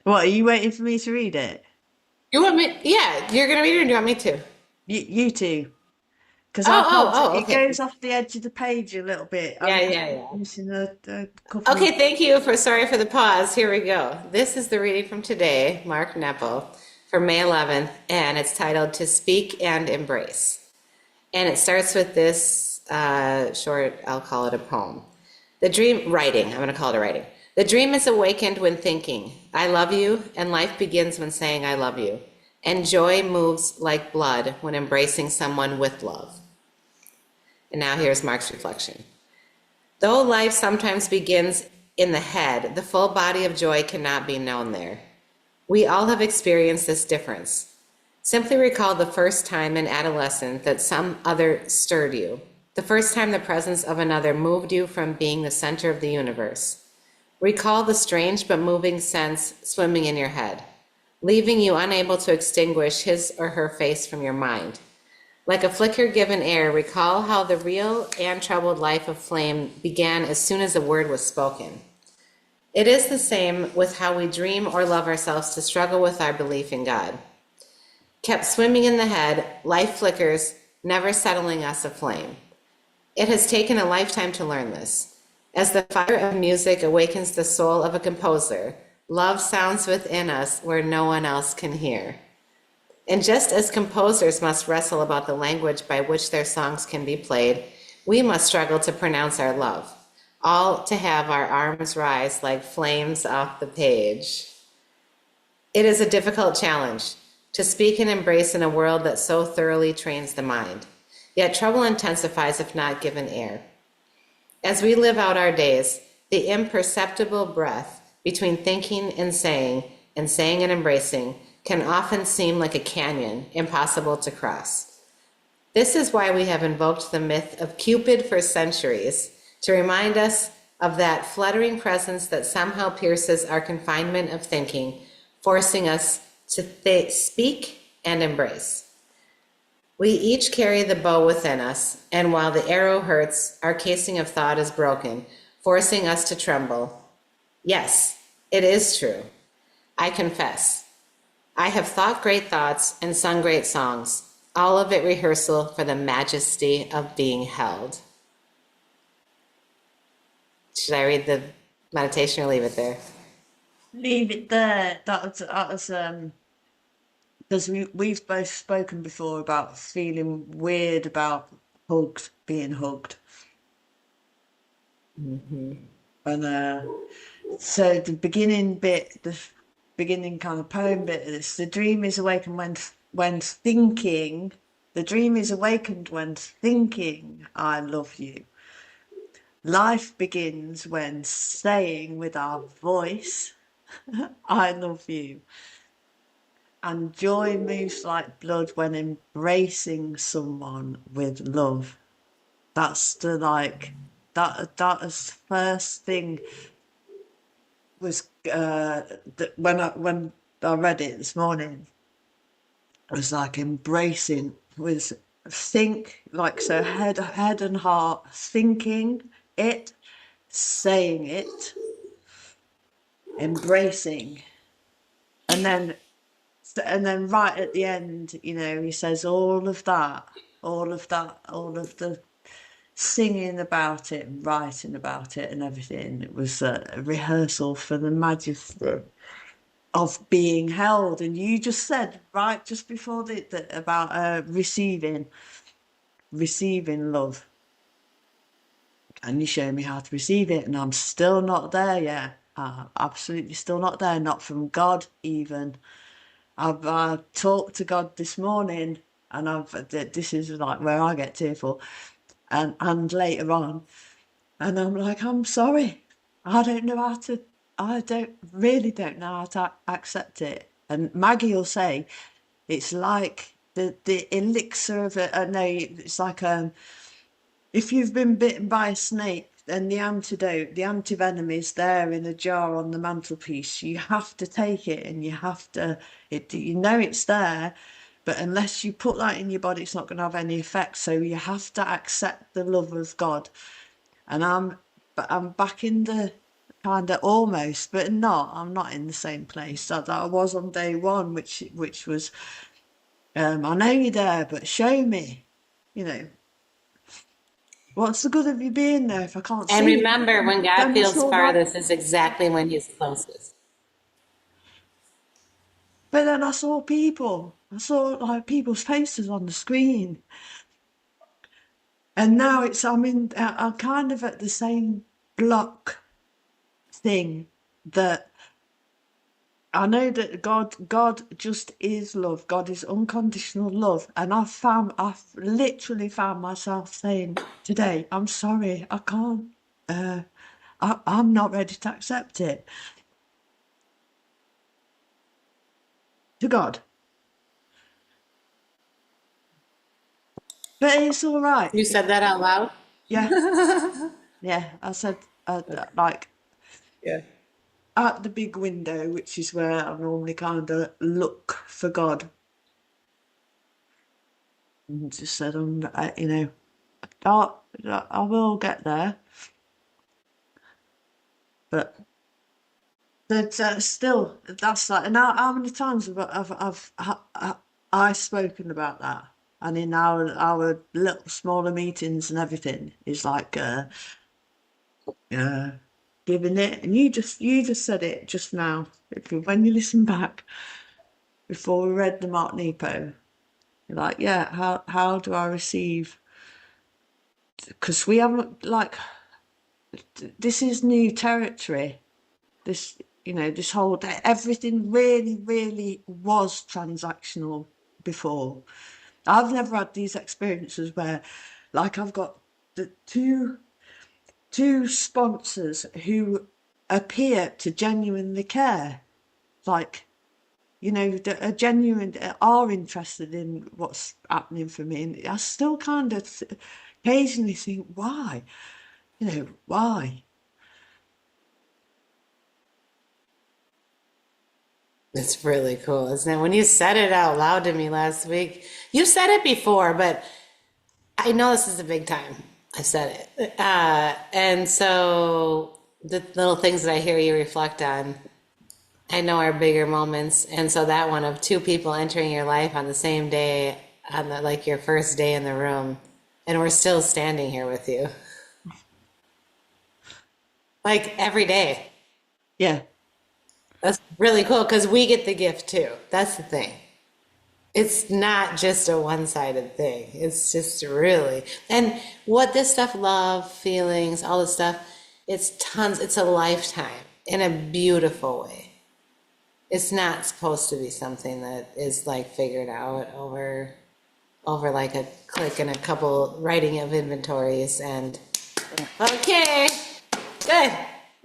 what, are you waiting for me to read it? You want me? Yeah, you're gonna read it, or do you want me to? You two. Because I Oh, can't, it okay. goes off the edge of the page a little bit. Yeah, I'm just yeah, yeah. missing a couple of. Okay, sorry for the pause. Here we go. This is the reading from today, Mark Nepo, for May 11th, and it's titled To Speak and Embrace. And it starts with this short, I'll call it a poem. I'm going to call it a writing. The dream is awakened when thinking, I love you, and life begins when saying, I love you. And joy moves like blood when embracing someone with love. And now here's Mark's reflection. Though life sometimes begins in the head, the full body of joy cannot be known there. We all have experienced this difference. Simply recall the first time in adolescence that some other stirred you, the first time the presence of another moved you from being the center of the universe. Recall the strange but moving sense swimming in your head, leaving you unable to extinguish his or her face from your mind. Like a flicker given air, recall how the real and troubled life of flame began as soon as a word was spoken. It is the same with how we dream or love ourselves to struggle with our belief in God. Kept swimming in the head, life flickers, never settling us aflame. It has taken a lifetime to learn this. As the fire of music awakens the soul of a composer, love sounds within us where no one else can hear. And just as composers must wrestle about the language by which their songs can be played, we must struggle to pronounce our love, all to have our arms rise like flames off the page. It is a difficult challenge to speak and embrace in a world that so thoroughly trains the mind. Yet trouble intensifies if not given air. As we live out our days, the imperceptible breath between thinking and saying and embracing can often seem like a canyon, impossible to cross. This is why we have invoked the myth of Cupid for centuries, to remind us of that fluttering presence that somehow pierces our confinement of thinking, forcing us to speak and embrace. We each carry the bow within us, and while the arrow hurts, our casing of thought is broken, forcing us to tremble. Yes, it is true. I confess. I have thought great thoughts and sung great songs, all of it rehearsal for the majesty of being held. Should I read the meditation or leave it there? Leave it there. That was because we've both spoken before about feeling weird about hugged, being hugged, and so the beginning bit, the beginning kind of poem bit is the dream is awakened when thinking. The dream is awakened when thinking I love you. Life begins when saying with our voice I love you. And joy moves like blood when embracing someone with love. That's the like that is the first thing was that when I read it this morning, it was like embracing was think like so head and heart thinking it, saying it, embracing, and then right at the end, he says all of that, all of the singing about it and writing about it and everything. It was a rehearsal for the majesty of being held. And you just said right just before about receiving love, and you showed me how to receive it, and I'm still not there yet. Absolutely still not there. Not from God even. I've talked to God this morning, and this is like where I get tearful, and later on, and I'm like, I'm sorry, I don't know how to, I don't know how to accept it. And Maggie will say it's like the elixir of it. No, it's like if you've been bitten by a snake, then the antidote, the antivenom is there in a jar on the mantelpiece. You have to take it, and you have to, it's there, but unless you put that in your body, it's not going to have any effect. So you have to accept the love of God. And I'm back in the kind of almost, but not, I'm not in the same place that I was on day one, which was, I know you're there, but show me, you know. What's the good of you being there if I can't And see you? remember, when God Then I feels saw like, farthest is exactly when he's closest. but then I saw people. I saw like people's faces on the screen, and now I'm kind of at the same block thing that I know that God just is love. God is unconditional love, and I've literally found myself saying today, I'm sorry, I can't. I'm not ready to accept it to God. But it's all right. You said that out loud? Yeah, yeah. I said, like, Yeah. at the big window, which is where I normally kind of look for God, and just said, I, I will get there, but still, that's like, and how many times I've spoken about that, and in our little smaller meetings and everything, is like, uh, giving it, and you just said it just now. When you listen back before we read the Mark Nepo, you're like, yeah, how do I receive? Because we haven't like this is new territory. This this whole everything really was transactional before. I've never had these experiences where, like, I've got the two sponsors who appear to genuinely care, like, that are genuine, are interested in what's happening for me. And I still kind of occasionally think, why? Why? It's really cool, isn't it? When you said it out loud to me last week, you said it before, but I know this is a big time. I said it. And so the little things that I hear you reflect on, I know are bigger moments. And so that one of two people entering your life on the same day, on the, like your first day in the room, and we're still standing here with you, like every day. Yeah. That's really cool because we get the gift too. That's the thing. It's not just a one-sided thing. It's just really, and what this stuff, love, feelings, all this stuff, it's tons, it's a lifetime in a beautiful way. It's not supposed to be something that is like figured out over like a click and a couple writing of inventories and Yeah. okay, good,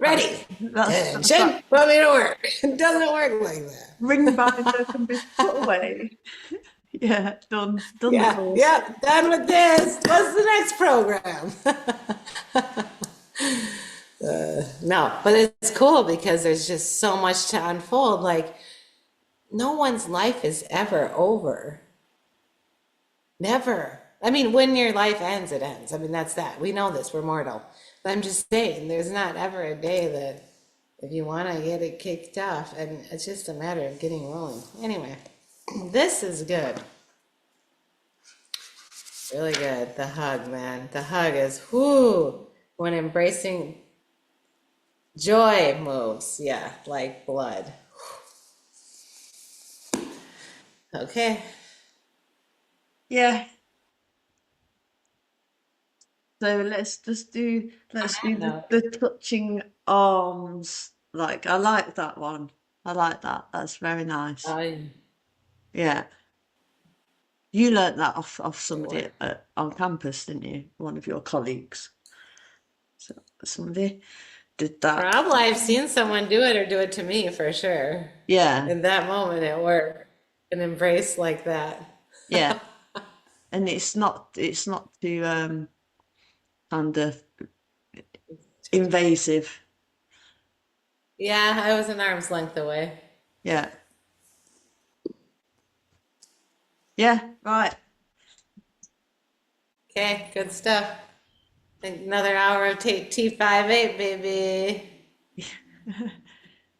That's ready, that's that attention, put me to work. It doesn't work like ring that. binder can be put away. Yeah, done the Yeah, course. yeah, done with this. What's the next program? No, but it's cool because there's just so much to unfold. Like, no one's life is ever over. Never. I mean, when your life ends, it ends. I mean, that's that. We know this. We're mortal. But I'm just saying, there's not ever a day that if you want to get it kicked off, and it's just a matter of getting rolling. Anyway, this is good. Really good. The hug, man. The hug is whoo. When embracing joy moves. Yeah, like blood. Okay. Yeah. So On let's do that note. the touching arms. Like I like that one. I like that. That's very nice. Oh, Yeah. You learnt that off it somebody worked. on campus, didn't you? One of your colleagues. So somebody did that. Probably I've seen someone do it or do it to me for sure. Yeah. In that moment at work, an embrace like that. Yeah. And it's not too kind of invasive. Yeah, I was an arm's length away. Yeah. Yeah, right. Okay, good stuff. Another hour of T58, baby.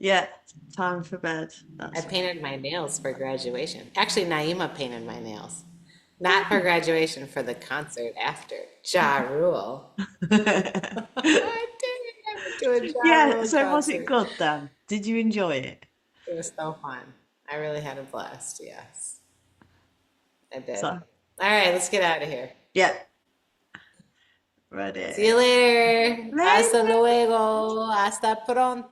Yeah, time for bed. I That's it. painted my nails for graduation. Actually, Naima painted my nails. Not for graduation, for the concert after. Ja Rule. I did it. I went to a Ja Yeah, Rule so was it concert. good then? Did you enjoy it? It was so fun. I really had a blast. Yes, I did. So, All right, let's get out of here. yeah, See you ready. later. Hasta Later. luego. Hasta pronto.